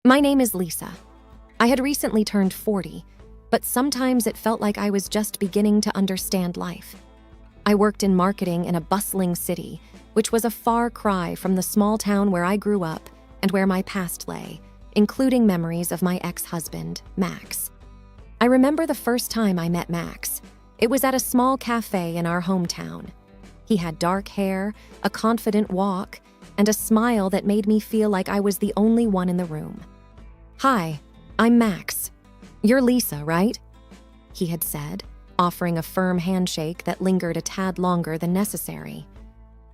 My name is Lisa. I had recently turned 40, but sometimes it felt like I was just beginning to understand life. I worked in marketing in a bustling city, which was a far cry from the small town where I grew up and where my past lay, including memories of my ex-husband, Max. I remember the first time I met Max. It was at a small cafe in our hometown. He had dark hair, a confident walk, and a smile that made me feel like I was the only one in the room. "Hi, I'm Max. You're Lisa, right?" he had said, offering a firm handshake that lingered a tad longer than necessary.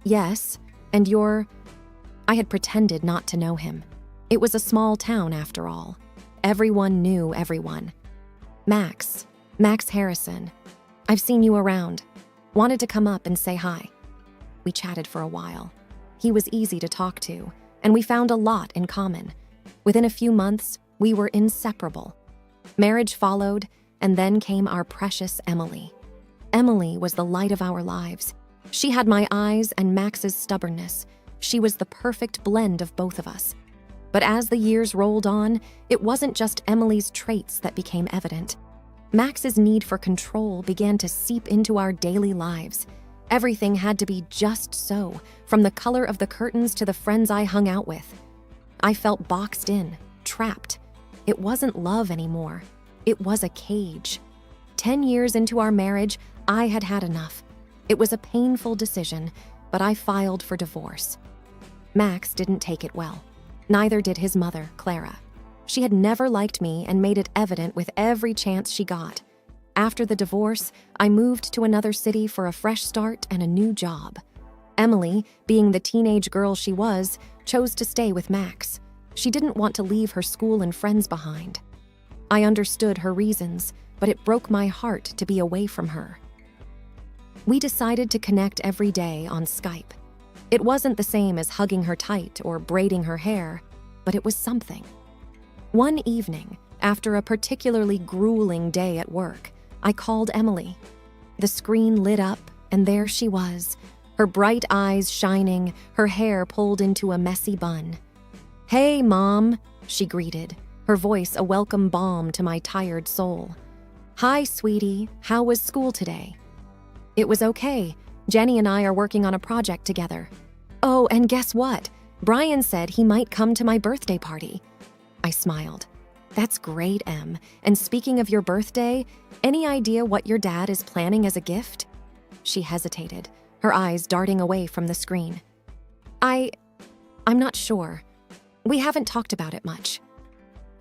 "Yes, and you're—" I had pretended not to know him. It was a small town, after all. Everyone knew everyone. Max Harrison. I've seen you around. Wanted to come up and say hi." We chatted for a while. He was easy to talk to, and we found a lot in common. Within a few months, we were inseparable. Marriage followed, and then came our precious Emily. Emily was the light of our lives. She had my eyes and Max's stubbornness. She was the perfect blend of both of us. But as the years rolled on, it wasn't just Emily's traits that became evident. Max's need for control began to seep into our daily lives. Everything had to be just so, from the color of the curtains to the friends I hung out with. I felt boxed in, trapped. It wasn't love anymore. It was a cage. 10 years into our marriage, I had had enough. It was a painful decision, but I filed for divorce. Max didn't take it well. Neither did his mother, Clara. She had never liked me and made it evident with every chance she got. After the divorce, I moved to another city for a fresh start and a new job. Emily, being the teenage girl she was, chose to stay with Max. She didn't want to leave her school and friends behind. I understood her reasons, but it broke my heart to be away from her. We decided to connect every day on Skype. It wasn't the same as hugging her tight or braiding her hair, but it was something. One evening, after a particularly grueling day at work, I called Emily. The screen lit up, and there she was, her bright eyes shining, her hair pulled into a messy bun. "Hey, Mom," she greeted, her voice a welcome balm to my tired soul. "Hi, sweetie, how was school today?" "It was okay. Jenny and I are working on a project together." "Oh, and guess what? Brian said he might come to my birthday party." I smiled. "That's great, Em. And speaking of your birthday, any idea what your dad is planning as a gift?" She hesitated, her eyes darting away from the screen. I'm not sure. We haven't talked about it much."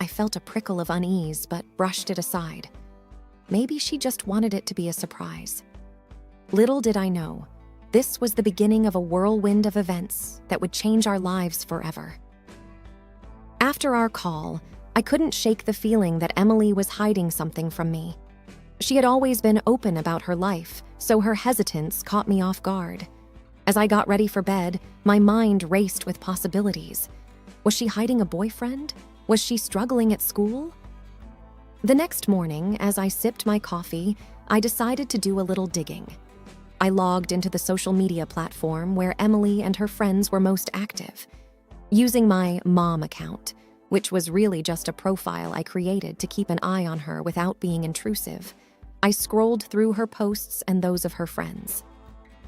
I felt a prickle of unease, but brushed it aside. Maybe she just wanted it to be a surprise. Little did I know, this was the beginning of a whirlwind of events that would change our lives forever. After our call, I couldn't shake the feeling that Emily was hiding something from me. She had always been open about her life, so her hesitance caught me off guard. As I got ready for bed, my mind raced with possibilities. Was she hiding a boyfriend? Was she struggling at school? The next morning, as I sipped my coffee, I decided to do a little digging. I logged into the social media platform where Emily and her friends were most active. Using my mom account, which was really just a profile I created to keep an eye on her without being intrusive, I scrolled through her posts and those of her friends.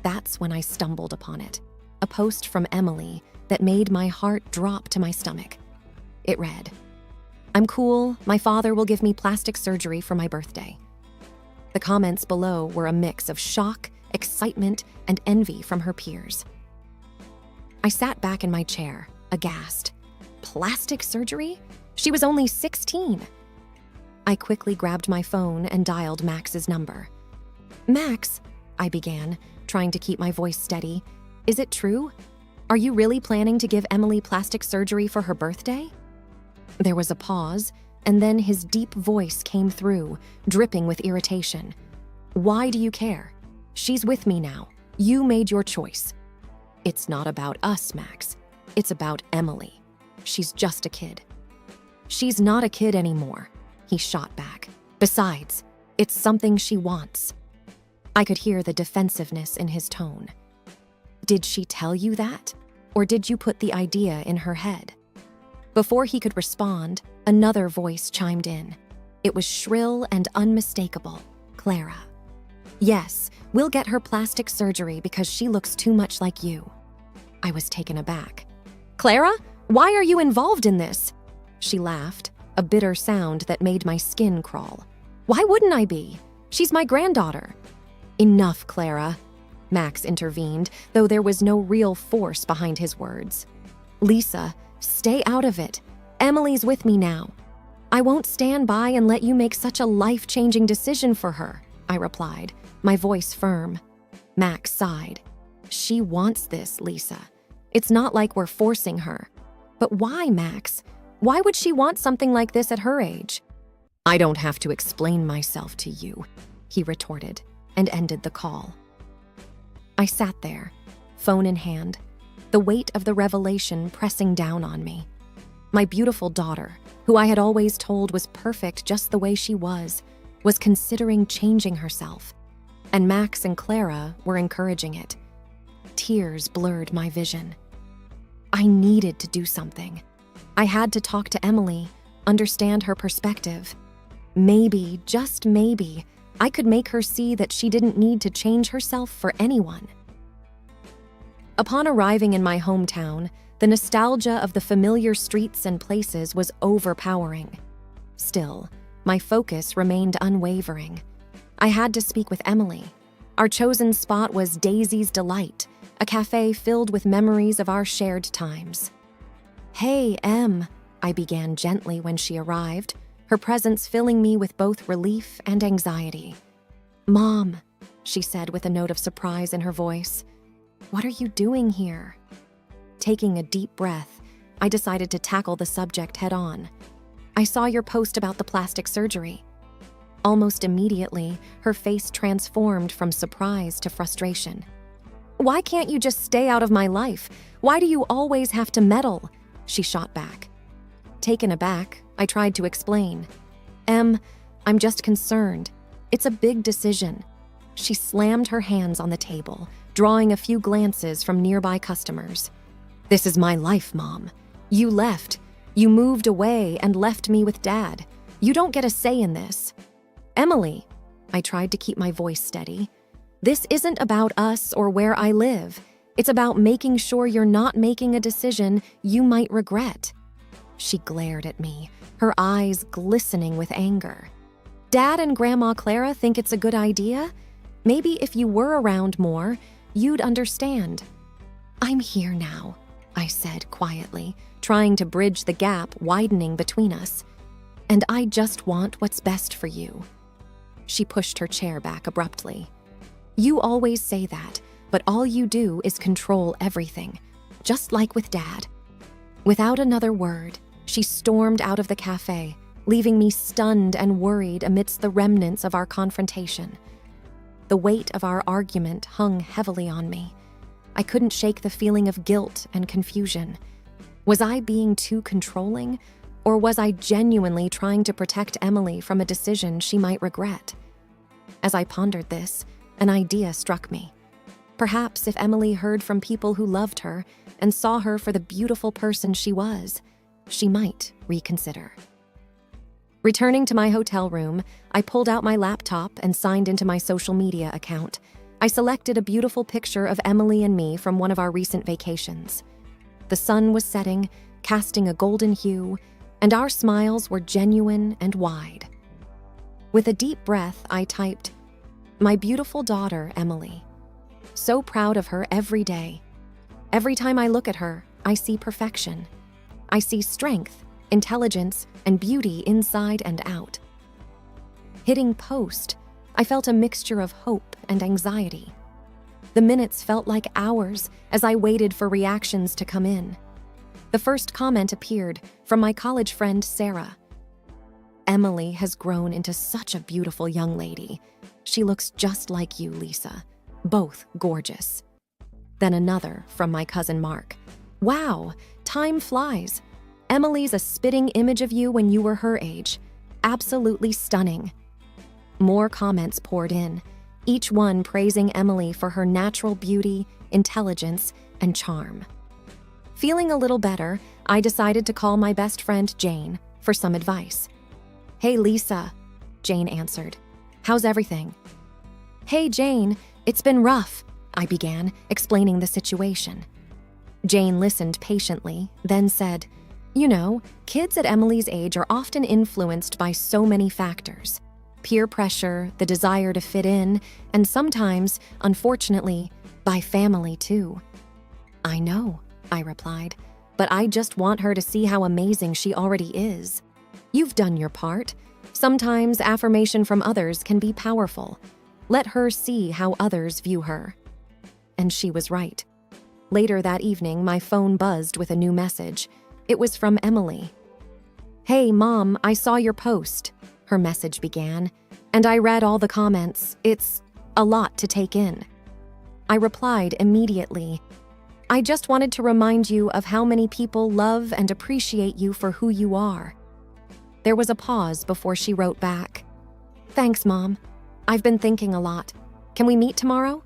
That's when I stumbled upon it, a post from Emily that made my heart drop to my stomach. It read, "I'm cool, my father will give me plastic surgery for my birthday." The comments below were a mix of shock, excitement, and envy from her peers. I sat back in my chair, aghast. Plastic surgery? She was only 16. I quickly grabbed my phone and dialed Max's number. "Max," I began, trying to keep my voice steady, "is it true? Are you really planning to give Emily plastic surgery for her birthday?" There was a pause, and then his deep voice came through, dripping with irritation. "Why do you care? She's with me now. You made your choice." "It's not about us, Max. It's about Emily. She's just a kid." "She's not a kid anymore," he shot back. "Besides, it's something she wants." I could hear the defensiveness in his tone. "Did she tell you that? Or did you put the idea in her head?" Before he could respond, another voice chimed in. It was shrill and unmistakable. Clara. Yes, we'll get her plastic surgery because she looks too much like you. I was taken aback. Clara, why are you involved in this? She laughed, a bitter sound that made my skin crawl. Why wouldn't I be? She's my granddaughter. Enough, Clara, Max intervened, though there was no real force behind his words. Lisa, stay out of it. Emily's with me now. I won't stand by and let you make such a life-changing decision for her, I replied, my voice firm. Max sighed. She wants this, Lisa. It's not like we're forcing her. But why, Max? Why would she want something like this at her age? I don't have to explain myself to you, he retorted, and ended the call. I sat there, phone in hand, the weight of the revelation pressing down on me. My beautiful daughter, who I had always told was perfect just the way she was considering changing herself, and Max and Clara were encouraging it. Tears blurred my vision. I needed to do something. I had to talk to Emily, understand her perspective. Maybe, just maybe, I could make her see that she didn't need to change herself for anyone. Upon arriving in my hometown, the nostalgia of the familiar streets and places was overpowering. Still, my focus remained unwavering. I had to speak with Emily. Our chosen spot was Daisy's Delight, a cafe filled with memories of our shared times. Hey, Em, I began gently when she arrived, her presence filling me with both relief and anxiety. Mom, she said with a note of surprise in her voice. What are you doing here? Taking a deep breath, I decided to tackle the subject head on. I saw your post about the plastic surgery. Almost immediately, her face transformed from surprise to frustration. Why can't you just stay out of my life? Why do you always have to meddle? She shot back. Taken aback, I tried to explain. Em, I'm just concerned. It's a big decision. She slammed her hands on the table, drawing a few glances from nearby customers. This is my life, Mom. You left. You moved away and left me with Dad. You don't get a say in this. Emily, I tried to keep my voice steady. This isn't about us or where I live. It's about making sure you're not making a decision you might regret. She glared at me, her eyes glistening with anger. Dad and Grandma Clara think it's a good idea? Maybe if you were around more, you'd understand. I'm here now, I said quietly, trying to bridge the gap widening between us. And I just want what's best for you. She pushed her chair back abruptly. You always say that, but all you do is control everything, just like with Dad. Without another word, she stormed out of the cafe, leaving me stunned and worried amidst the remnants of our confrontation. The weight of our argument hung heavily on me. I couldn't shake the feeling of guilt and confusion. Was I being too controlling, or was I genuinely trying to protect Emily from a decision she might regret? As I pondered this, an idea struck me. Perhaps if Emily heard from people who loved her and saw her for the beautiful person she was, she might reconsider. Returning to my hotel room, I pulled out my laptop and signed into my social media account. I selected a beautiful picture of Emily and me from one of our recent vacations. The sun was setting, casting a golden hue, and our smiles were genuine and wide. With a deep breath, I typed, "My beautiful daughter, Emily. So proud of her every day. Every time I look at her, I see perfection. I see strength, intelligence, and beauty inside and out." Hitting post, I felt a mixture of hope and anxiety. The minutes felt like hours as I waited for reactions to come in. The first comment appeared from my college friend Sarah. Emily has grown into such a beautiful young lady. She looks just like you, Lisa. Both gorgeous. Then another from my cousin Mark. Wow, time flies. Emily's a spitting image of you when you were her age. Absolutely stunning. More comments poured in, each one praising Emily for her natural beauty, intelligence, and charm. Feeling a little better, I decided to call my best friend Jane for some advice. "Hey, Lisa," Jane answered. "How's everything?" "Hey, Jane, it's been rough," I began, explaining the situation. Jane listened patiently, then said, "You know, kids at Emily's age are often influenced by so many factors. Peer pressure, the desire to fit in, and sometimes, unfortunately, by family too." "I know," I replied, "but I just want her to see how amazing she already is. You've done your part. Sometimes affirmation from others can be powerful. Let her see how others view her." And she was right. Later that evening, my phone buzzed with a new message. It was from Emily. "Hey, Mom, I saw your post," her message began, "and I read all the comments. It's a lot to take in." I replied immediately, "I just wanted to remind you of how many people love and appreciate you for who you are." There was a pause before she wrote back, "Thanks, Mom. I've been thinking a lot. Can we meet tomorrow?"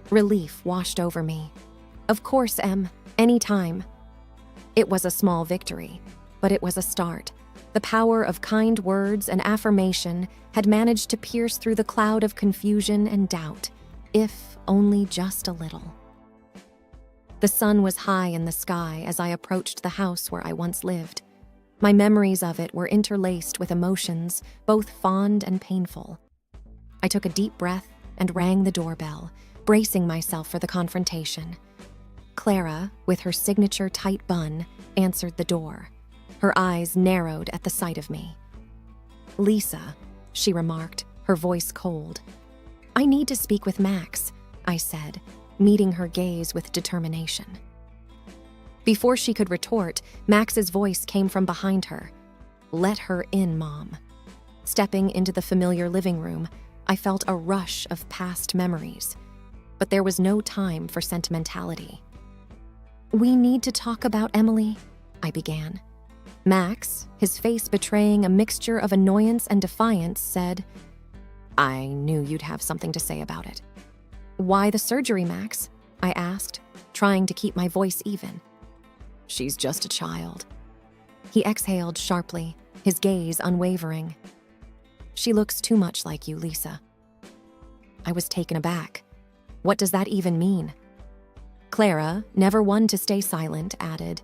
Relief washed over me. "Of course, Em. Anytime." It was a small victory, but it was a start. The power of kind words and affirmation had managed to pierce through the cloud of confusion and doubt, if only just a little. The sun was high in the sky as I approached the house where I once lived. My memories of it were interlaced with emotions, both fond and painful. I took a deep breath and rang the doorbell, bracing myself for the confrontation. Clara, with her signature tight bun, answered the door. Her eyes narrowed at the sight of me. "Lisa," she remarked, her voice cold. "I need to speak with Max," I said, meeting her gaze with determination. Before she could retort, Max's voice came from behind her. "Let her in, Mom." Stepping into the familiar living room, I felt a rush of past memories. But there was no time for sentimentality. "We need to talk about Emily," I began. Max, his face betraying a mixture of annoyance and defiance, said, "I knew you'd have something to say about it." "Why the surgery, Max?" I asked, trying to keep my voice even. "She's just a child." He exhaled sharply, his gaze unwavering. "She looks too much like you, Lisa." I was taken aback. What does that even mean? Clara, never one to stay silent, added,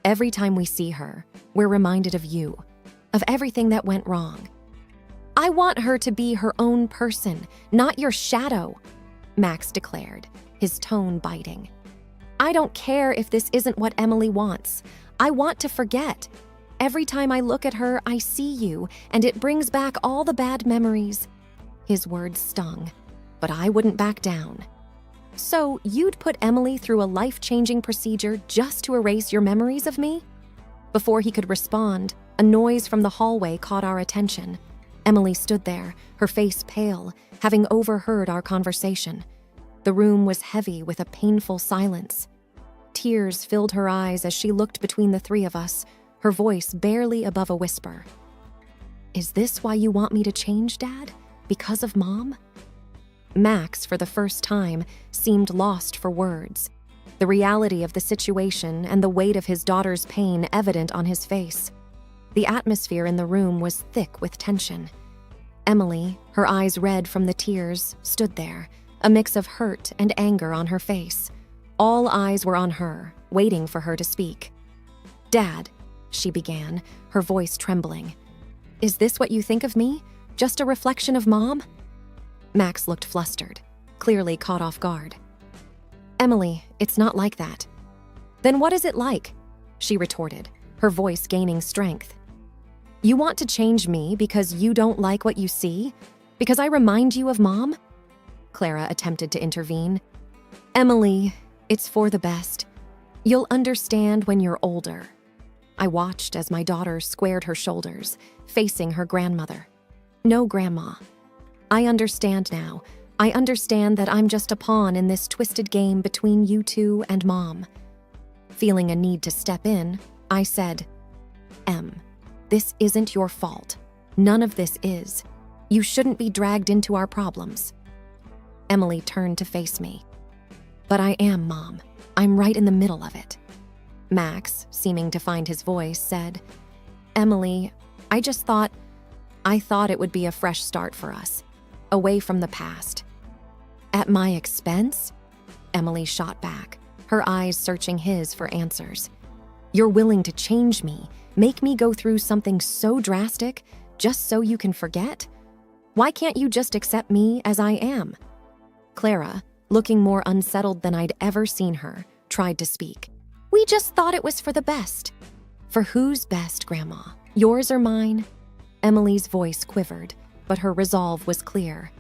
"Every time we see her, we're reminded of you, of everything that went wrong." "I want her to be her own person, not your shadow," Max declared, his tone biting. "I don't care if this isn't what Emily wants. I want to forget. Every time I look at her, I see you, and it brings back all the bad memories." His words stung, but I wouldn't back down. "So you'd put Emily through a life-changing procedure just to erase your memories of me?" Before he could respond, a noise from the hallway caught our attention. Emily stood there, her face pale, having overheard our conversation. The room was heavy with a painful silence. Tears filled her eyes as she looked between the three of us, her voice barely above a whisper. "Is this why you want me to change, Dad? Because of Mom?" Max, for the first time, seemed lost for words. The reality of the situation and the weight of his daughter's pain evident on his face. The atmosphere in the room was thick with tension. Emily, her eyes red from the tears, stood there, a mix of hurt and anger on her face. All eyes were on her, waiting for her to speak. "Dad," she began, her voice trembling. "Is this what you think of me? Just a reflection of Mom?" Max looked flustered, clearly caught off guard. "Emily, it's not like that." "Then what is it like?" she retorted, her voice gaining strength. "You want to change me because you don't like what you see? Because I remind you of Mom?" Clara attempted to intervene. "Emily, it's for the best. You'll understand when you're older." I watched as my daughter squared her shoulders, facing her grandmother. "No, Grandma. I understand now. I understand that I'm just a pawn in this twisted game between you two and Mom." Feeling a need to step in, I said, "Em, this isn't your fault. None of this is. You shouldn't be dragged into our problems." Emily turned to face me. "But I am, Mom. I'm right in the middle of it." Max, seeming to find his voice, said, "Emily, I thought it would be a fresh start for us, away from the past." "At my expense?" Emily shot back, her eyes searching his for answers. "You're willing to change me, make me go through something so drastic, just so you can forget? Why can't you just accept me as I am?" Clara, looking more unsettled than I'd ever seen her, tried to speak. "We just thought it was for the best." "For whose best, Grandma? Yours or mine?" Emily's voice quivered, but her resolve was clear.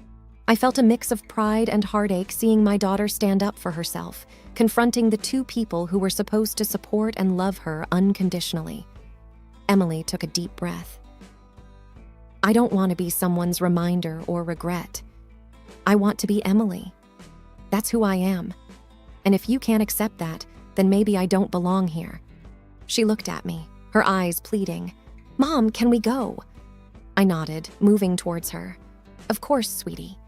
I felt a mix of pride and heartache seeing my daughter stand up for herself, confronting the two people who were supposed to support and love her unconditionally. Emily took a deep breath. "I don't want to be someone's reminder or regret. I want to be Emily. That's who I am. And if you can't accept that, then maybe I don't belong here." She looked at me, her eyes pleading. "Mom, can we go?" I nodded, moving towards her. "Of course, sweetie."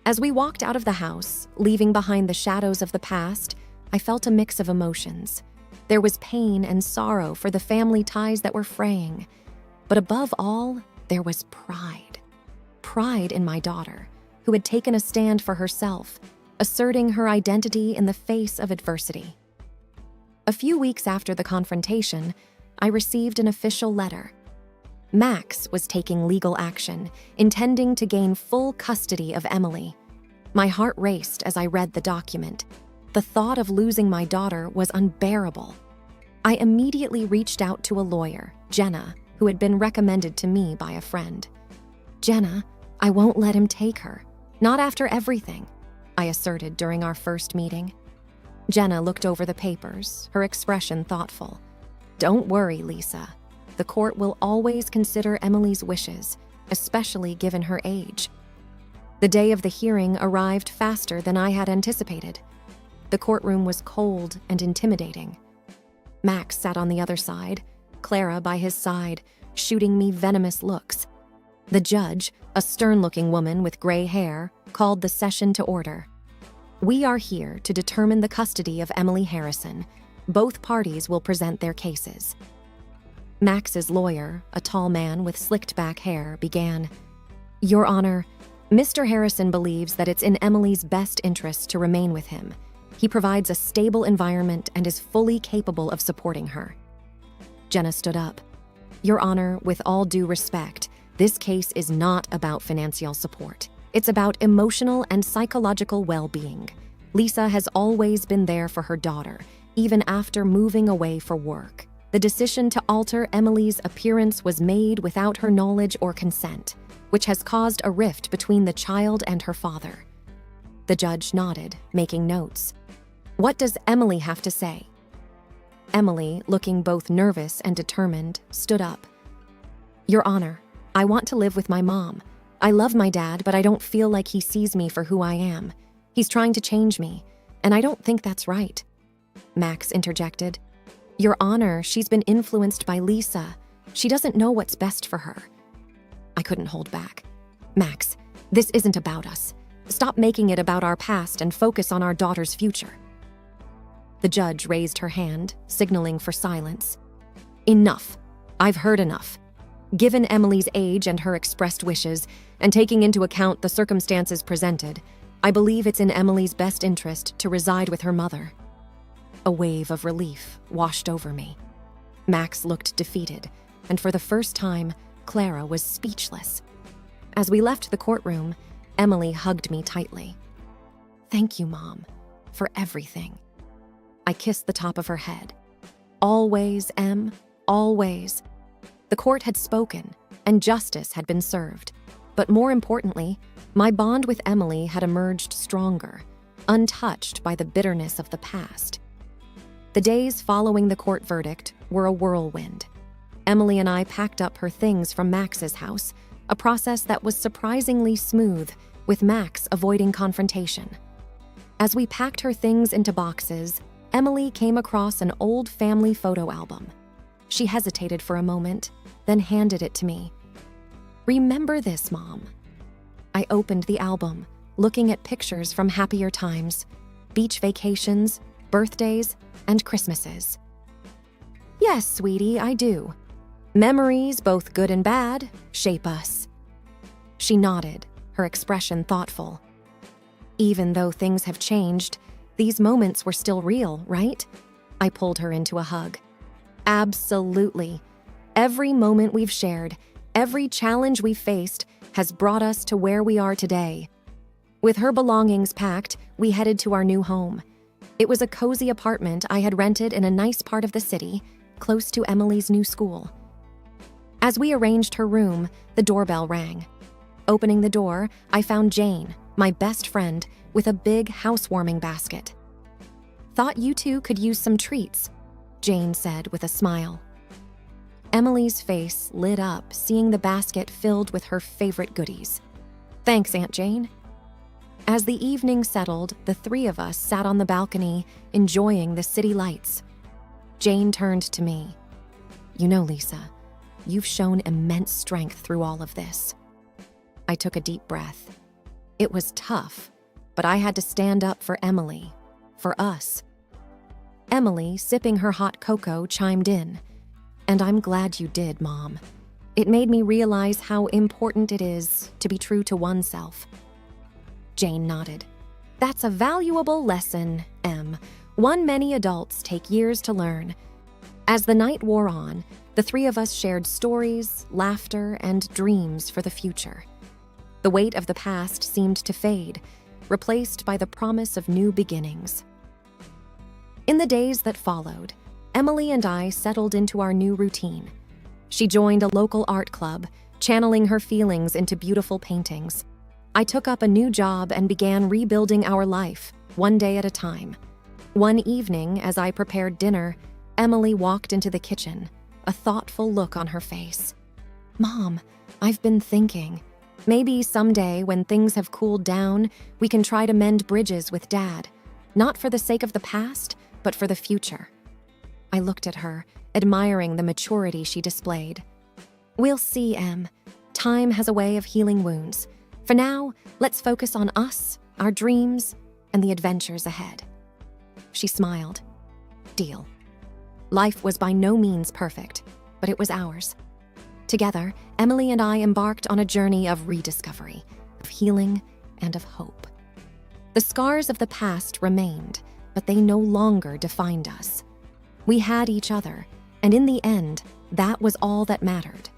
As we walked out of the house, leaving behind the shadows of the past, I felt a mix of emotions. There was pain and sorrow for the family ties that were fraying. But above all, there was pride. Pride in my daughter, who had taken a stand for herself, asserting her identity in the face of adversity. A few weeks after the confrontation, I received an official letter. Max was taking legal action, intending to gain full custody of Emily. My heart raced as I read the document. The thought of losing my daughter was unbearable. I immediately reached out to a lawyer, Jenna, who had been recommended to me by a friend. "Jenna, I won't let him take her. Not after everything," I asserted during our first meeting. Jenna looked over the papers, her expression thoughtful. "Don't worry, Lisa. The court will always consider Emily's wishes, especially given her age." The day of the hearing arrived faster than I had anticipated. The courtroom was cold and intimidating. Max sat on the other side, Clara by his side, shooting me venomous looks. The judge, a stern-looking woman with gray hair, called the session to order. "We are here to determine the custody of Emily Harrison. Both parties will present their cases." Max's lawyer, a tall man with slicked-back hair, began, "Your Honor, Mr. Harrison believes that it's in Emily's best interest to remain with him. He provides a stable environment and is fully capable of supporting her." Jenna stood up. "Your Honor, with all due respect, this case is not about financial support. It's about emotional and psychological well-being. Lisa has always been there for her daughter, even after moving away for work. The decision to alter Emily's appearance was made without her knowledge or consent, which has caused a rift between the child and her father." The judge nodded, making notes. "What does Emily have to say?" Emily, looking both nervous and determined, stood up. "Your Honor, I want to live with my mom. I love my dad, but I don't feel like he sees me for who I am. He's trying to change me, and I don't think that's right." Max interjected. "Your Honor, she's been influenced by Lisa. She doesn't know what's best for her." I couldn't hold back. "Max, this isn't about us. Stop making it about our past and focus on our daughter's future." The judge raised her hand, signaling for silence. "Enough. I've heard enough. Given Emily's age and her expressed wishes, and taking into account the circumstances presented, I believe it's in Emily's best interest to reside with her mother." A wave of relief washed over me. Max looked defeated, and for the first time, Clara was speechless. As we left the courtroom, Emily hugged me tightly. "Thank you, Mom, for everything." I kissed the top of her head. "Always, Em, always." The court had spoken, and justice had been served. But more importantly, my bond with Emily had emerged stronger, untouched by the bitterness of the past. The days following the court verdict were a whirlwind. Emily and I packed up her things from Max's house, a process that was surprisingly smooth, with Max avoiding confrontation. As we packed her things into boxes, Emily came across an old family photo album. She hesitated for a moment, then handed it to me. "Remember this, Mom." I opened the album, looking at pictures from happier times, beach vacations, birthdays, and Christmases. Yes, sweetie, I do. Memories, both good and bad, shape us. She nodded, her expression thoughtful. Even though things have changed, these moments were still real, right? I pulled her into a hug. Absolutely. Every moment we've shared, every challenge we've faced, has brought us to where we are today. With her belongings packed, we headed to our new home. It was a cozy apartment I had rented in a nice part of the city, close to Emily's new school. As we arranged her room, the doorbell rang. Opening the door, I found Jane, my best friend, with a big housewarming basket. "Thought you two could use some treats," Jane said with a smile. Emily's face lit up, seeing the basket filled with her favorite goodies. "Thanks, Aunt Jane." As the evening settled, the three of us sat on the balcony, enjoying the city lights. Jane turned to me. "You know, Lisa, you've shown immense strength through all of this." I took a deep breath. It was tough, but I had to stand up for Emily, for us. Emily, sipping her hot cocoa, chimed in. "And I'm glad you did, Mom. It made me realize how important it is to be true to oneself." Jane nodded. "That's a valuable lesson, Em. One many adults take years to learn." As the night wore on, the three of us shared stories, laughter, and dreams for the future. The weight of the past seemed to fade, replaced by the promise of new beginnings. In the days that followed, Emily and I settled into our new routine. She joined a local art club, channeling her feelings into beautiful paintings. I took up a new job and began rebuilding our life, one day at a time. One evening, as I prepared dinner, Emily walked into the kitchen, a thoughtful look on her face. "Mom, I've been thinking. Maybe someday, when things have cooled down, we can try to mend bridges with Dad. Not for the sake of the past, but for the future." I looked at her, admiring the maturity she displayed. "We'll see, Em. Time has a way of healing wounds. For now, let's focus on us, our dreams, and the adventures ahead." She smiled. Deal. Life was by no means perfect, but it was ours. Together, Emily and I embarked on a journey of rediscovery, of healing, and of hope. The scars of the past remained, but they no longer defined us. We had each other, and in the end, that was all that mattered.